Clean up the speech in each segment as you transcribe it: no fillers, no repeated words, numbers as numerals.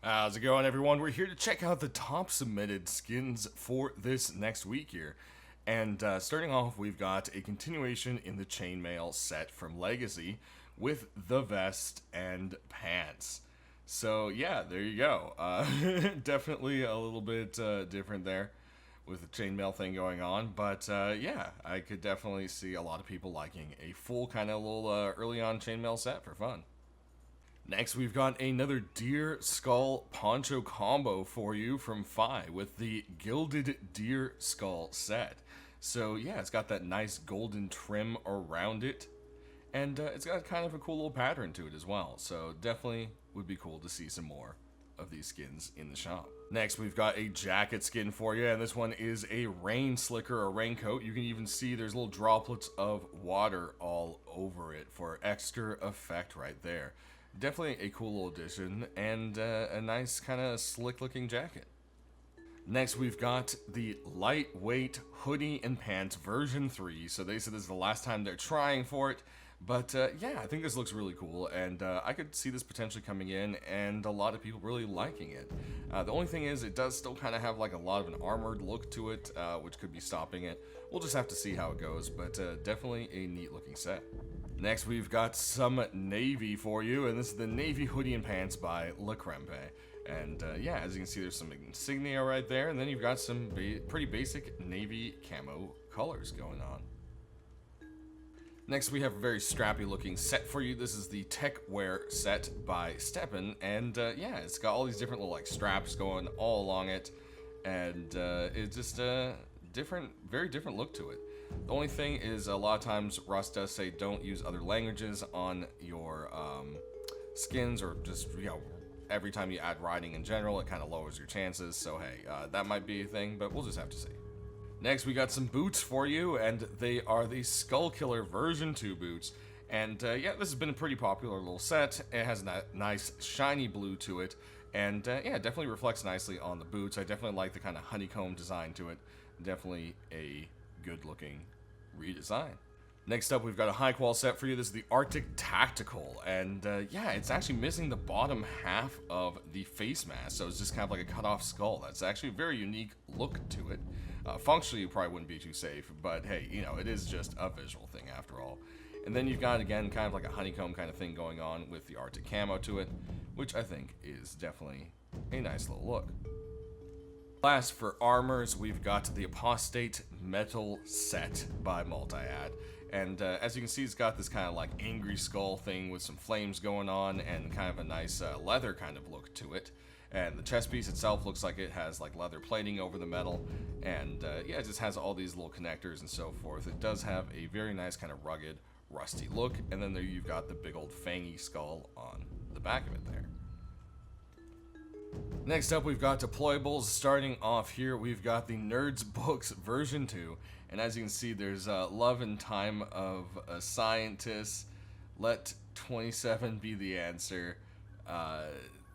How's it going, everyone? We're here to check out the top submitted skins for this next week here. And starting off, we've got a continuation in the chainmail set from Legacy with the vest and pants. So, yeah, there you go. Definitely a little bit different there with the chainmail thing going on. But yeah, I could definitely see a lot of people liking a full kind of little early on chainmail set for fun. Next, we've got another deer skull poncho combo for you from Fi with the gilded deer skull set. So yeah, it's got that nice golden trim around it, and it's got kind of a cool little pattern to it as well. So definitely would be cool to see some more of these skins in the shop. Next, we've got a jacket skin for you, and this one is a rain slicker or raincoat. You can even see there's little droplets of water all over it for extra effect right there. Definitely a cool little addition and a nice kind of slick looking jacket. Next, we've got the lightweight hoodie and pants version 3. So they said this is the last time they're trying for it. But yeah, I think this looks really cool, and I could see this potentially coming in, and a lot of people really liking it. The only thing is, it does still kind of have like a lot of an armored look to it, which could be stopping it. We'll just have to see how it goes, but definitely a neat looking set. Next, we've got some navy for you, and this is the navy hoodie and pants by La Crempe. And yeah, as you can see, there's some insignia right there, and then you've got some pretty basic navy camo colors going on. Next, we have a very strappy looking set for you. This is the Tech Wear set by Steppen, and yeah, it's got all these different little like straps going all along it, and it's just a different, very different look to it. The only thing is, a lot of times Rust does say don't use other languages on your skins, or just, you know, every time you add writing in general, it kind of lowers your chances. So hey, that might be a thing, but we'll just have to see. Next, we got some boots for you, and they are the Skull Killer version 2 boots. And yeah, this has been a pretty popular little set. It has a nice shiny blue to it, and yeah, it definitely reflects nicely on the boots. I definitely like the kind of honeycomb design to it. Definitely a good looking redesign. Next up, we've got a high qual set for you. This is the Arctic Tactical, and yeah, it's actually missing the bottom half of the face mask, so it's just kind of like a cut off skull. That's actually a very unique look to it. Functionally, you probably wouldn't be too safe, but hey, you know, it is just a visual thing after all. And then you've got, again, kind of like a honeycomb kind of thing going on with the Arctic camo to it, which I think is definitely a nice little look. Last, for armors, we've got the Apostate Metal set by Multiad. And as you can see, it's got this kind of like angry skull thing with some flames going on and kind of a nice leather kind of look to it. And the chest piece itself looks like it has like leather plating over the metal, and yeah, it just has all these little connectors and so forth. It does have a very nice kind of rugged, rusty look, and then there you've got the big old fangy skull on the back of it there. Next up, we've got Deployables. Starting off here, we've got the Nerds Books version 2, and as you can see, there's Love and Time of a Scientist, Let 27 be the answer.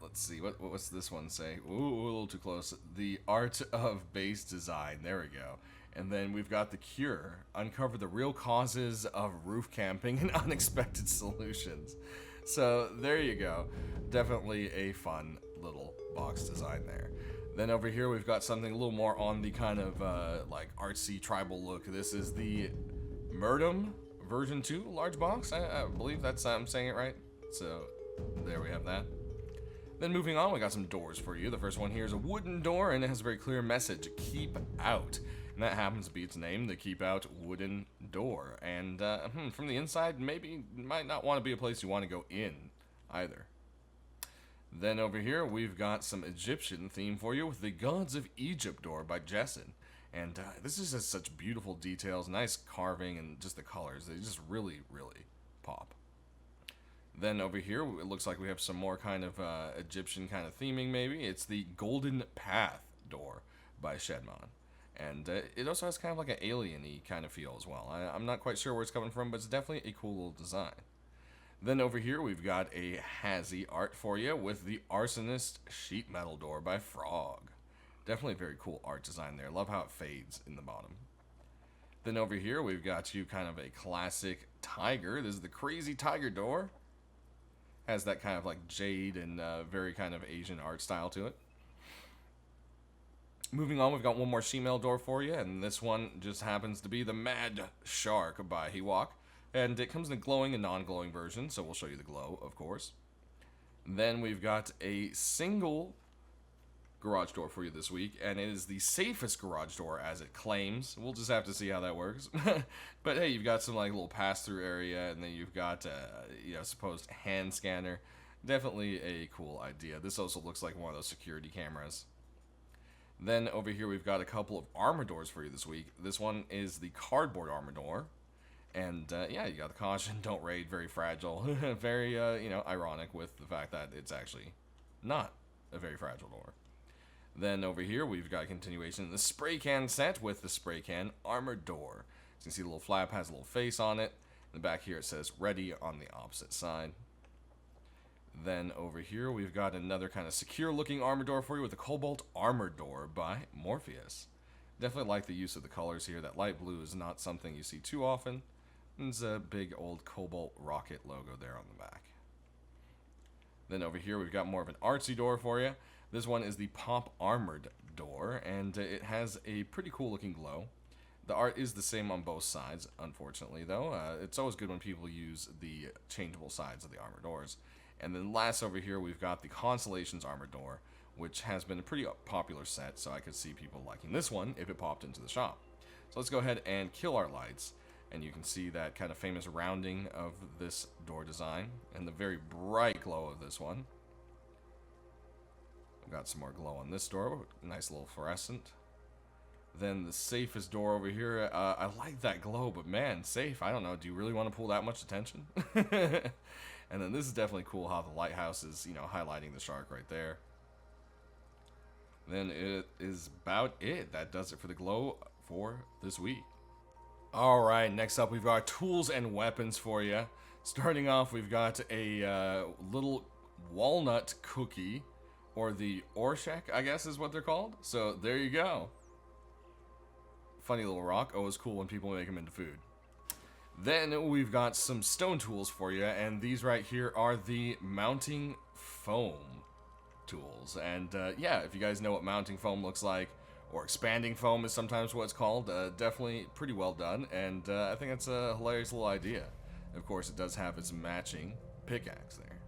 Let's see, what's this one say? Ooh, a little too close. The Art of Base Design. There we go. And then we've got The Cure. Uncover the real causes of roof camping and unexpected solutions. So there you go. Definitely a fun little box design there. Then over here we've got something a little more on the kind of like artsy tribal look. This is the Murdum version 2 large box. I believe that's, I'm saying it right. So there we have that. Then moving on, we got some doors for you. The first one here is a wooden door, and it has a very clear message: keep out. And that happens to be its name, the Keep Out Wooden Door. And from the inside, maybe might not want to be a place you want to go in either. Then over here, we've got some Egyptian theme for you with the Gods of Egypt door by Jessen. And this just has such beautiful details, nice carving, and just the colors. They just really, really pop. Then over here, it looks like we have some more kind of Egyptian kind of theming, maybe. It's the Golden Path door by Shedmon. And it also has kind of like an alien-y kind of feel as well. I'm not quite sure where it's coming from, but it's definitely a cool little design. Then over here, we've got a Hazy art for you with the Arsonist Sheet Metal door by Frog. Definitely a very cool art design there. Love how it fades in the bottom. Then over here, we've got you kind of a classic tiger. This is the Crazy Tiger door. Has that kind of like jade and very kind of Asian art style to it. Moving on, we've got one more shemale door for you, and this one just happens to be the Mad Shark by Hewok. And it comes in a glowing and non-glowing version, so we'll show you the glow, of course. Then we've got a single garage door for you this week, and it is the safest garage door as it claims. We'll just have to see how that works. But hey, you've got some like little pass-through area, and then you've got supposed hand scanner. Definitely a cool idea. This also looks like one of those security cameras. Then over here we've got a couple of armor doors for you this week. This one is the cardboard armor door. And yeah, you got the caution, don't raid, very fragile. Very, ironic with the fact that it's actually not a very fragile door. Then over here we've got a continuation of the spray can set with the spray can armor door. So you can see the little flap has a little face on it. In the back here it says ready on the opposite side. Then over here we've got another kind of secure looking armor door for you with the Cobalt Armor Door by Morpheus. Definitely like the use of the colors here. That light blue is not something you see too often. There's a big old Cobalt rocket logo there on the back. Then over here we've got more of an artsy door for you. This one is the Pop Armored Door, and it has a pretty cool looking glow. The art is the same on both sides, unfortunately though. It's always good when people use the changeable sides of the armor doors. And then last over here, we've got the Constellations Armor Door, which has been a pretty popular set, so I could see people liking this one if it popped into the shop. So let's go ahead and kill our lights, and you can see that kind of famous rounding of this door design, and the very bright glow of this one. I've got some more glow on this door, nice little fluorescent. Then the safest door over here, I like that glow, but man, safe, I don't know, do you really want to pull that much attention? And then this is definitely cool how the lighthouse is, highlighting the shark right there. Then it is about it. That does it for the glow for this week. Alright, next up we've got tools and weapons for you. Starting off, we've got a little walnut cookie, or the Orshak, I guess is what they're called. So there you go. Funny little rock. Always cool when people make them into food. Then we've got some stone tools for you, and these right here are the mounting foam tools. And yeah, if you guys know what mounting foam looks like, or expanding foam is sometimes what it's called, definitely pretty well done, and I think it's a hilarious little idea. Of course, it does have its matching pickaxe there.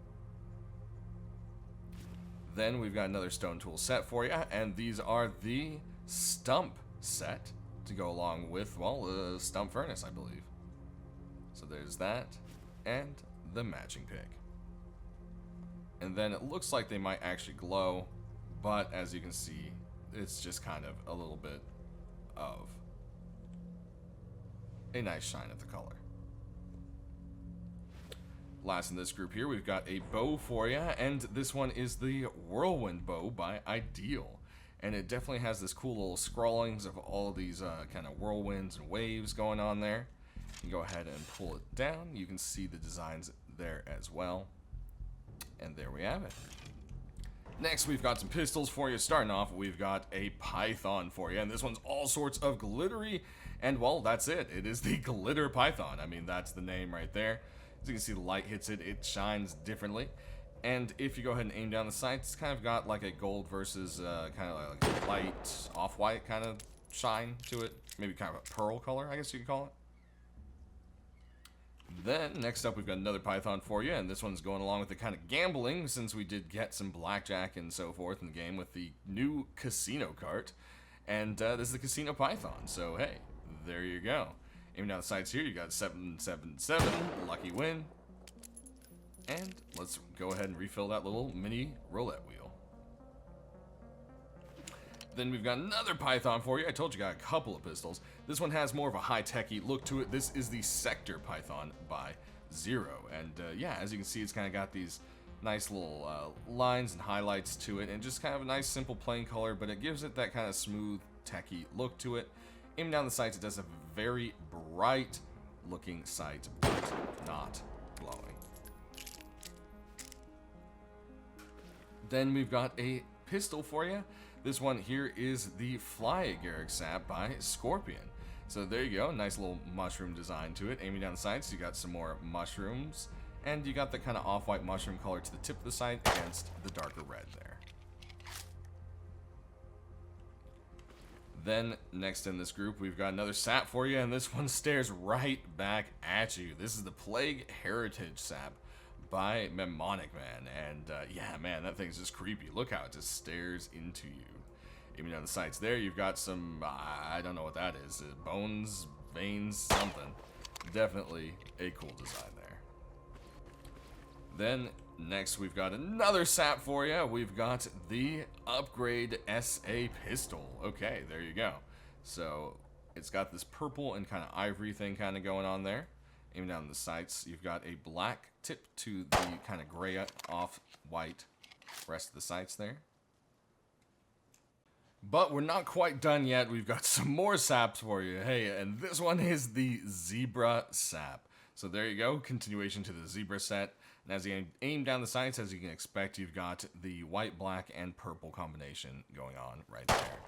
Then we've got another stone tool set for you, and these are the stump set to go along with, well, the stump furnace, I believe. So there's that, and the matching pick. And then it looks like they might actually glow, but as you can see, it's just kind of a little bit of a nice shine of the color. Last in this group here, we've got a bow for you, and this one is the Whirlwind Bow by Ideal. And it definitely has this cool little scrawlings of all of these kind of whirlwinds and waves going on there. You can go ahead and pull it down. You can see the designs there as well. And there we have it. Next, we've got some pistols for you. Starting off, we've got a python for you. And this one's all sorts of glittery. And, well, that's it. It is the glitter python. I mean, that's the name right there. As you can see, the light hits it. It shines differently. And if you go ahead and aim down the sight, it's kind of got like a gold versus kind of like a light off-white kind of shine to it. Maybe kind of a pearl color, I guess you could call it. Then, next up, we've got another python for you, and this one's going along with the kind of gambling, since we did get some blackjack and so forth in the game with the new casino cart. And this is the casino python, so hey, there you go. Aiming down the sights here, you got 777, lucky win. And let's go ahead and refill that little mini roulette wheel. Then we've got another python for you. I told you got a couple of pistols. This one has more of a high-techy look to it. This is the Sector Python by Zero. And yeah, as you can see, it's kind of got these nice little lines and highlights to it, and just kind of a nice simple plain color, but it gives it that kind of smooth, techy look to it. Aiming down the sights, it does a very bright looking sight, but not glowing. Then we've got a pistol for you. This one here is the Fly Garrick Sap by Scorpion. So there you go, nice little mushroom design to it. Aiming down the sights, you got some more mushrooms, And you got the kind of off-white mushroom color to the tip of the sight against the darker red there. Then, next in this group, we've got another sap for you, and this one stares right back at you. This is the Plague Heritage sap by Mnemonic Man, and yeah, man, that thing's just creepy. Look how it just stares into you. Even on the sides there, you've got some, I don't know what that is, bones, veins, something. Definitely a cool design there. Then, next we've got another sap for you. We've got the Upgrade SA Pistol. Okay, there you go. So, it's got this purple and kind of ivory thing kind of going on there. Even down the sights, you've got a black tip to the kind of gray off-white rest of the sights there. But we're not quite done yet. We've got some more saps for you. Hey, and this one is the Zebra Sap. So there you go, continuation to the Zebra set. And as you aim down the sights, as you can expect, you've got the white, black, and purple combination going on right there.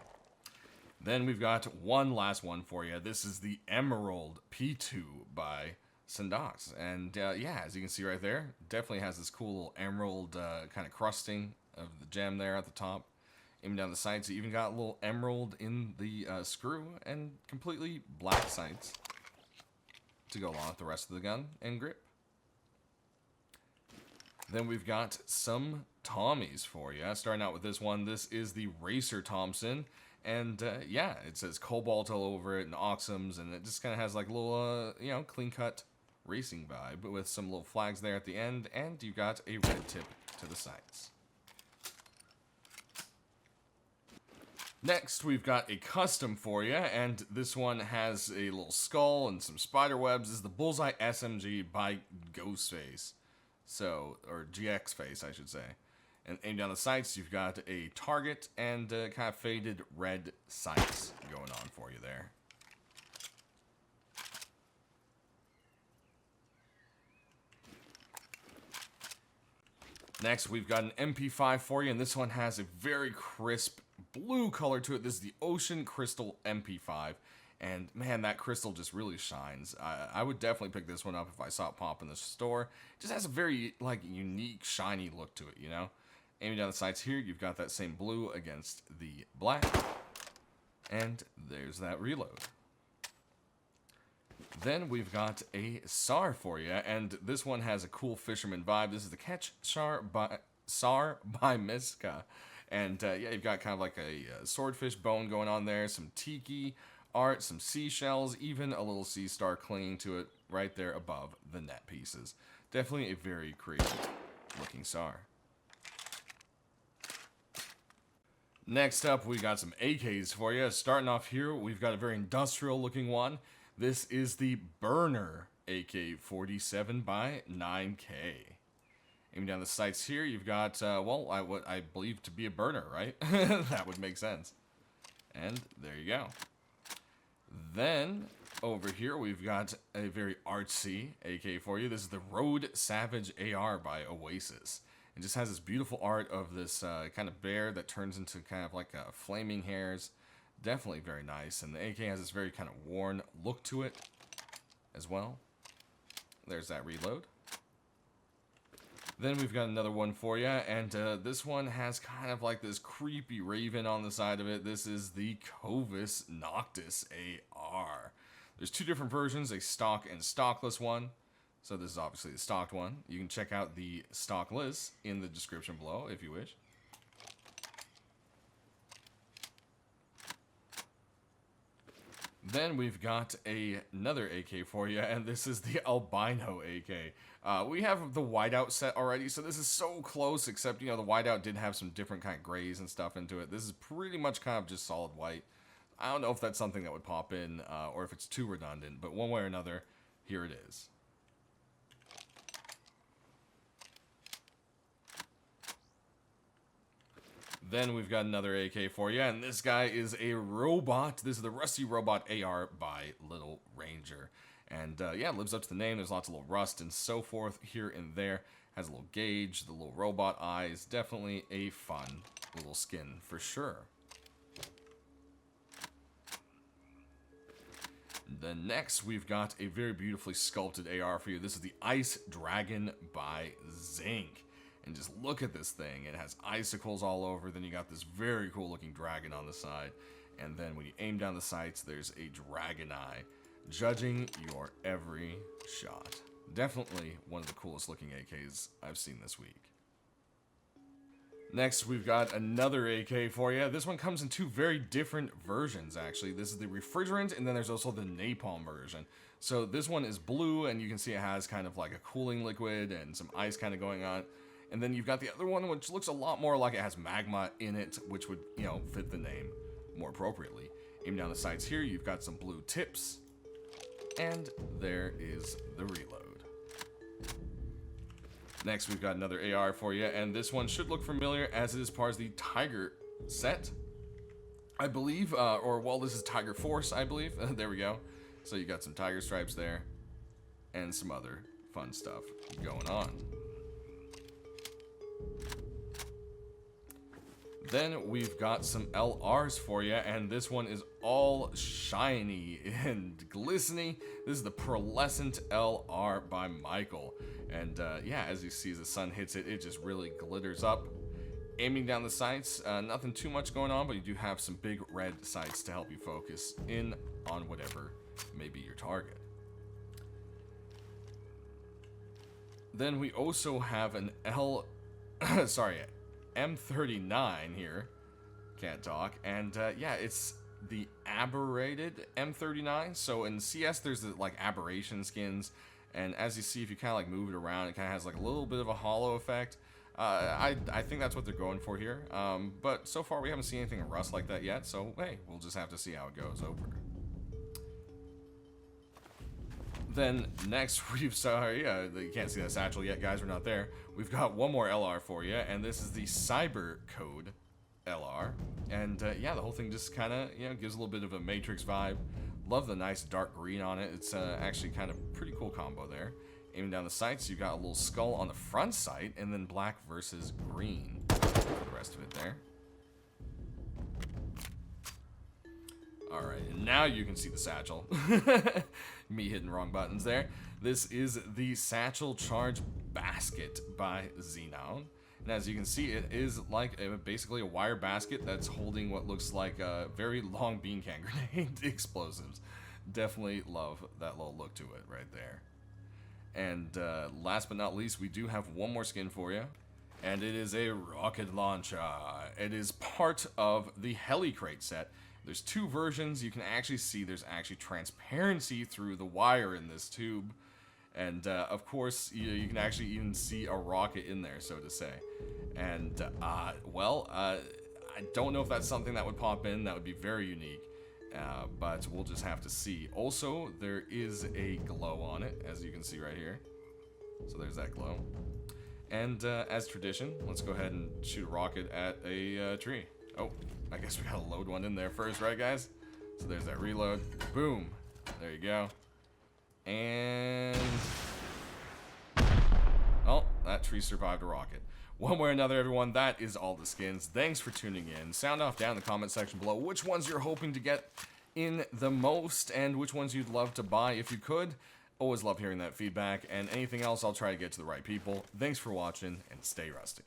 Then we've got one last one for you. This is the Emerald P2 by Syndox. And yeah, as you can see right there, definitely has this cool little emerald kind of crusting of the gem there at the top. Even down the sides, you even got a little emerald in the screw and completely black sights to go along with the rest of the gun and grip. Then we've got some Tommies for you. Starting out with this one, this is the Racer Thompson. And yeah, it says Cobalt all over it and Oxums, and it just kind of has like a little, you know, clean-cut racing vibe with some little flags there at the end, and you've got a red tip to the sights. Next, we've got a custom for you, and this one has a little skull and some spider webs. This is the Bullseye SMG by Ghostface. So, or GX Face, I should say. And aimed down the sights, you've got a target and kind of faded red sights going on for you there. Next, we've got an MP5 for you, and this one has a very crisp blue color to it. This is the Ocean Crystal MP5, and man, that crystal just really shines. I would definitely pick this one up if I saw it pop in the store. It just has a very, like, unique, shiny look to it, you know? Aiming down the sights here, you've got that same blue against the black, and there's that reload. Then we've got a SAR for you, and this one has a cool fisherman vibe. This is the Catch SAR by Miska. And yeah, you've got kind of like a swordfish bone going on there, some tiki art, some seashells, even a little sea star clinging to it right there above the net pieces. Definitely a very creative looking SAR. Next up, we got some AKs for you. Starting off here, we've got a very industrial looking one. This is the Burner AK-47 by 9K. Aiming down the sights here, you've got, well, what I believe to be a burner, right? That would make sense. And there you go. Then, over here, we've got a very artsy AK for you. This is the Road Savage AR by Oasis. It just has this beautiful art of this kind of bear that turns into kind of like flaming hairs. Definitely very nice. And the AK has this very kind of worn look to it as well. There's that reload. Then we've got another one for you, and this one has kind of like this creepy raven on the side of it. This is the Covis Noctis AR. There's two different versions, a stock and stockless one. So this is obviously the stocked one. You can check out the stock list in the description below if you wish. Then we've got another AK for you, and this is the Albino AK. We have the whiteout set already, so this is so close, except, you know, the whiteout did have some different kind of grays and stuff into it. This is pretty much kind of just solid white. I don't know if that's something that would pop in, or if it's too redundant, but one way or another, here it is. Then we've got another AK for you, and this guy is a robot. This is the Rusty Robot AR by Little Ranger. And yeah, it lives up to the name. There's lots of little rust and so forth here and there. Has a little gauge, the little robot eyes. Definitely a fun little skin for sure. Then next, we've got a very beautifully sculpted AR for you. This is the Ice Dragon by Zinc. And just look at this thing. It has icicles all over. Then you got this very cool looking dragon on the side. And then when you aim down the sights, there's a dragon eye, judging your every shot. Definitely one of the coolest looking AKs I've seen this week. Next, we've got another AK for you. This one comes in two very different versions, actually. This is the refrigerant, and then there's also the napalm version. So this one is blue, and you can see it has kind of like a cooling liquid and some ice kind of going on. And then you've got the other one, which looks a lot more like it has magma in it, which would, you know, fit the name more appropriately. Aim down the sights here, you've got some blue tips, and there is the reload. Next, we've got another AR for you, and this one should look familiar as it is part of the Tiger set, I believe, or well, this is Tiger Force, I believe. There we go. So you got some tiger stripes there, and some other fun stuff going on. Then we've got some LRs for you, and this one is all shiny and glistening. This is the Pearlescent LR by Michael. And yeah, as you see, as the sun hits it, it just really glitters up. Aiming down the sights, nothing too much going on, but you do have some big red sights to help you focus in on whatever may be your target. Then we also have an M39 here. Can't talk. And yeah, it's the aberrated M39. So in CS, there's the, like, aberration skins. And as you see, if you kind of like move it around, it kind of has like a little bit of a hollow effect. I think that's what they're going for here. But so far, we haven't seen anything rust like that yet. So, hey, we'll just have to see how it goes over. Then next, you can't see that satchel yet, guys. We're not there. We've got one more LR for you, and this is the Cyber Code LR. And yeah, the whole thing just kind of, you know, gives a little bit of a Matrix vibe. Love the nice dark green on it. It's actually kind of pretty cool combo there. Aiming down the sights, you've got a little skull on the front sight, and then black versus green for the rest of it there. Alright, and now you can see the satchel. Me hitting wrong buttons there. This is the Satchel Charge Basket by Xenon. And as you can see, it is like basically a wire basket that's holding what looks like a very long bean can grenade explosives. Definitely love that little look to it right there. And last but not least, we do have one more skin for you. And it is a rocket launcher. It is part of the Heli Crate set. There's two versions. You can actually see there's actually transparency through the wire in this tube. And of course, you can actually even see a rocket in there, so to say. And well, I don't know if that's something that would pop in. That would be very unique. But we'll just have to see. Also, there is a glow on it, as you can see right here. So there's that glow. And as tradition, let's go ahead and shoot a rocket at a tree. Oh, I guess we gotta load one in there first, right, guys? So there's that reload. Boom. There you go. And oh, that tree survived a rocket. One way or another, everyone, that is all the skins. Thanks for tuning in. Sound off down in the comment section below which ones you're hoping to get in the most and which ones you'd love to buy if you could. Always love hearing that feedback, and anything else, I'll try to get to the right people. Thanks for watching, and stay rusty.